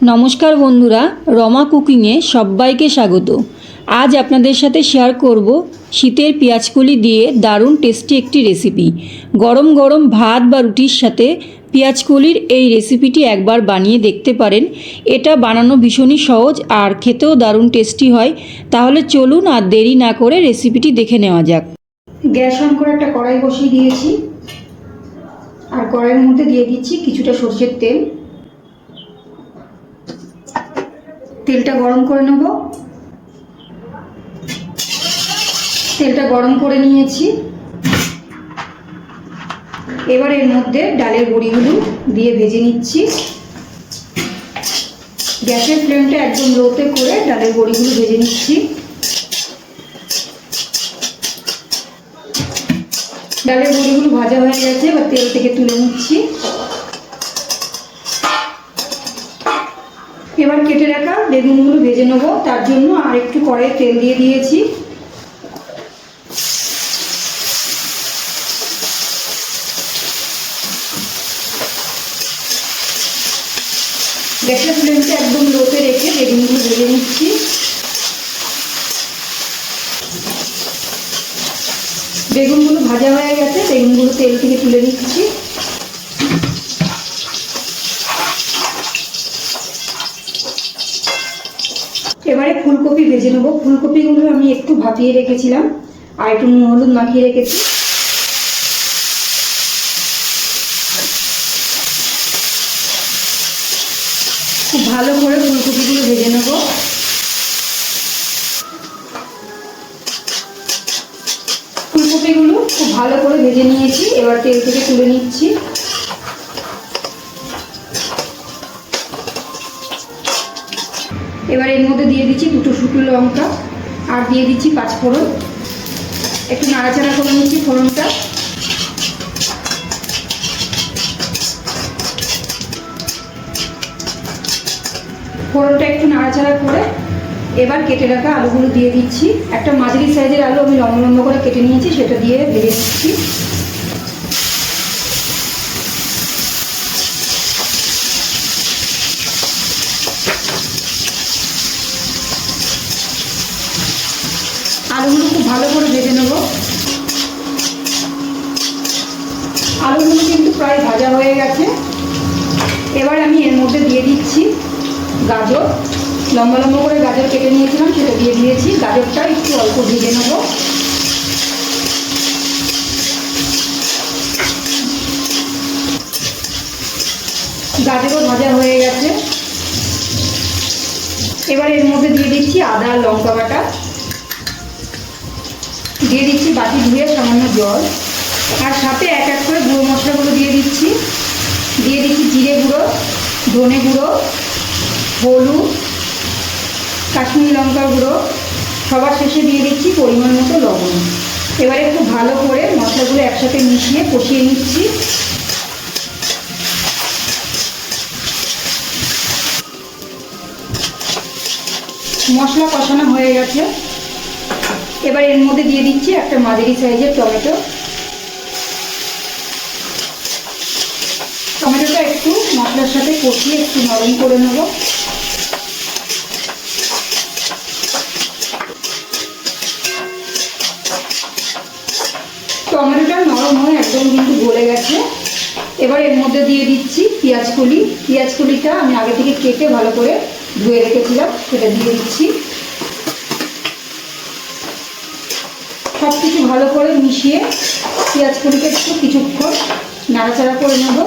নমস্কার বন্ধুরা, রমা কুকিংয়ে সবাইকে স্বাগত। আজ আপনাদের সাথে শেয়ার করব শীতের পেঁয়াজকলি দিয়ে দারুণ টেস্টি একটি রেসিপি। গরম গরম ভাত বা রুটির সাথে পেঁয়াজকলির এই রেসিপিটি একবার বানিয়ে দেখতে পারেন। এটা বানানো ভীষণই সহজ আর খেতেও দারুণ টেস্টি হয়। তাহলে চলুন আর দেরি না করে রেসিপিটি দেখে নেওয়া যাক। গ্যাস অন করে একটা কড়াই বসিয়ে দিয়েছি আর কড়াইয়ের মধ্যে দিয়ে দিচ্ছি কিছুটা সরষের তেল। তেলটা গরম করে নেব। তেলটা গরম করে নিয়েছি। এবার এর মধ্যে ডালের বড়িগুলো দিয়ে ভেজে নিচ্ছি। গ্যাসের ফ্লেমটা একদম লোতে করে ডালের বড়িগুলো ভেজে নিচ্ছি। ডালের বড়িগুলো ভাজা হয়ে গেছে, এবার তেল থেকে তুলে নিচ্ছি। এবার কেটে রাখা বেগুনগুলো ভেজে নেব। তার জন্য আর একটু কড়াইয়ে তেল দিয়ে দিয়েছি। গ্যাসের ফ্লেমটা একদম লোতে রেখে বেগুনগুলো ভেজে নিচ্ছি। বেগুনগুলো ভাজা হয়ে গেছে, বেগুনগুলো তেল থেকে তুলে নিচ্ছি। এবারে ফুলকপি ভেজে নেবো। ফুলকপিগুলো আমি একটু ভাপিয়ে রেখেছিলাম আর একটু নুন হলুদ মাখিয়ে রেখেছি। খুব ভালো করে ফুলকপিগুলো ভেজে নেব। ফুলকপিগুলো খুব ভালো করে ভেজে নিয়েছি, এবার তেল থেকে তুলে নিচ্ছি। এবার এর মধ্যে দিয়ে দিচ্ছি দুটো শুকনো লঙ্কা আর দিয়ে দিচ্ছি পাঁচফোড়ন। একটু নাড়াচাড়া করে নিচ্ছি ফোড়নটা। ফোড়নটা একটু নাড়াচাড়া করে এবার কেটে রাখা আলুগুলো দিয়ে দিচ্ছি। একটা মাঝারি সাইজের আলু আমি লম্বা লম্বা করে কেটে নিয়েছি, সেটা দিয়ে ভেজে নিচ্ছি। আলুগুলো খুব ভালো করে ভেজে নেব। আলুগুলো কিন্তু প্রায় ভাজা হয়ে গেছে। এবার আমি এর মধ্যে দিয়ে দিচ্ছি গাজর। লম্বা লম্বা করে গাজর কেটে নিয়েছিলাম, সেটা দিয়ে দিয়েছি। গাজরটা একটু অল্প ভেজে নেব। গাজরও ভাজা হয়ে গেছে। এবার এর মধ্যে দিয়ে দিচ্ছি আদা আর লঙ্কা বাটা। দিয়ে দিচ্ছি বাটি ধুয়ে সামান্য জল, আর সাথে এক এক করে গুঁড়ো মশলাগুলো দিয়ে দিচ্ছি। দিয়ে দিচ্ছি জিরে গুঁড়ো, ধনে গুঁড়ো, হলুদ, কাশ্মীরি লঙ্কার গুঁড়ো। সবার শেষে দিয়ে দিচ্ছি পরিমাণ মতো লবণ। এবারে খুব ভালো করে মশলাগুলো একসাথে মিশিয়ে কষিয়ে নিচ্ছি। মশলা কষানো হয়ে গেছে। এবার এর মধ্যে দিয়ে দিচ্ছি একটা মাঝারি সাইজের টমেটো। টমেটোটা একটু মশলার সাথে কষিয়ে একটু নরম করে নেব। টমেটোটা নরম হয়ে একদম কিন্তু গলে গেছে। এবার এর মধ্যে দিয়ে দিচ্ছি পেঁয়াজকলি। পেঁয়াজকলিটা আমি আগে থেকে কেটে ভালো করে ধুয়ে রেখেছিলাম, সেটা দিয়ে দিচ্ছি। সব কিছু ভালো করে মিশিয়ে পেঁয়াজকলিটা একটু কিছুক্ষণ নাড়াচাড়া করে নেব।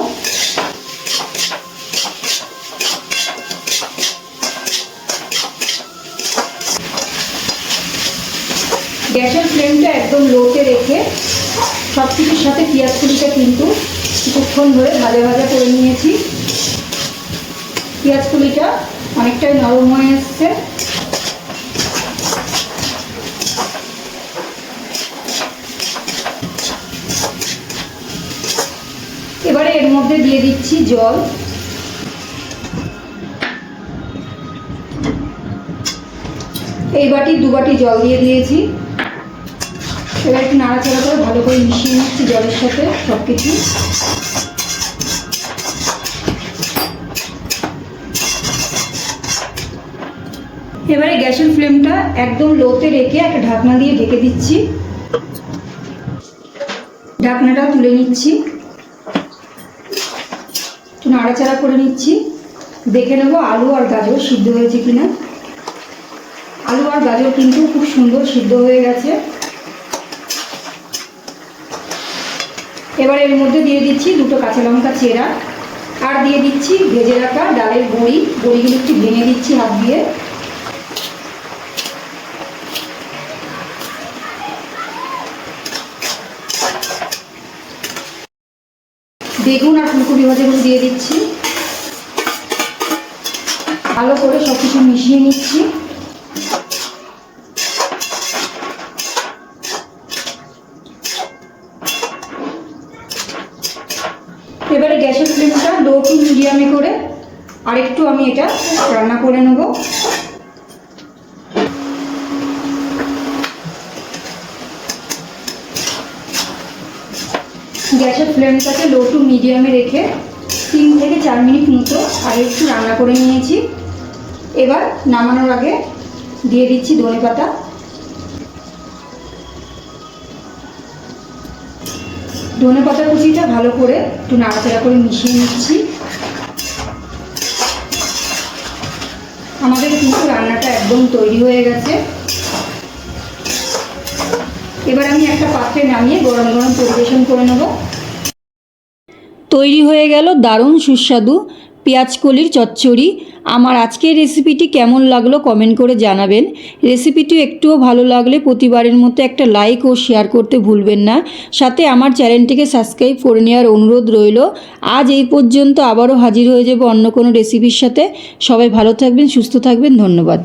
গ্যাসের ফ্লেমটা একদম লোতে রেখে সব কিছুর সাথে পেঁয়াজকলিটা কিন্তু কিছুক্ষণ ধরে ভাজা ভাজা করে নিয়েছি। পেঁয়াজকলিটা অনেকটাই নরম হয়ে এসছে। এবারে এর মধ্যে দিয়ে দিচ্ছি জল। এই বাটি দু বাটি জল দিয়ে দিয়েছি। এবার একটু নাড়াচাড়া করে ভালো করে মিশিয়ে নিচ্ছি জলের সাথে সব কিছু। এবারে গ্যাসের ফ্লেমটা একদম লোতে রেখে একটা ঢাকনা দিয়ে ঢেকে দিচ্ছি। ঢাকনাটা তুলে নিচ্ছি, একটু নাড়াচাড়া করে নিচ্ছি। দেখে নেবো আলু আর গাজর সিদ্ধ হয়েছে কিনা। আলু আর গাজর কিন্তু খুব সুন্দর সিদ্ধ হয়ে গেছে। এবার এর মধ্যে দিয়ে দিচ্ছি দুটো কাঁচা লঙ্কা চেরা, আর দিয়ে দিচ্ছি ভেজে রাখা ডালের বড়িগুলো একটু ভেঙে দিচ্ছি হাত দিয়ে। বেগুন আর ফুলকপি ভাজাগুলো দিয়ে দিচ্ছি, ভালো করে সব কিছু মিশিয়ে নিচ্ছি। এবারে গ্যাসের ফ্লেমটা লো টু মিডিয়ামে করে আরেকটু আমি এটা রান্না করে নেব। গ্যাসের ফ্লেমটাকে লো টু মিডিয়ামে রেখে 3 থেকে 4 মিনিট মতো আর একটু রান্না করে নিয়েছি। এবার নামানোর আগে দিয়ে দিচ্ছি ধনেপাতা। ধনেপাতা কুচিটা ভালো করে একটু নাড়াচাড়া করে মিশিয়ে নিচ্ছি। আমাদের কিন্তু রান্নাটা একদম তৈরি হয়ে গেছে। এবার আমি একটা পাত্রে নামিয়ে গরম গরম পরিবেশন করে নেব। তৈরি হয়ে গেল দারুণ সুস্বাদু পেঁয়াজকলির চচ্চড়ি। আমার আজকের রেসিপিটি কেমন লাগলো কমেন্ট করে জানাবেন। রেসিপিটি একটুও ভালো লাগলে প্রতিবারের মতো একটা লাইক ও শেয়ার করতে ভুলবেন না। সাথে আমার চ্যানেলটিকে সাবস্ক্রাইব করে নেওয়ার অনুরোধ রইল। আজ এই পর্যন্ত, আবারও হাজির হয়ে যাব অন্য কোনো রেসিপির সাথে। সবাই ভালো থাকবেন, সুস্থ থাকবেন, ধন্যবাদ।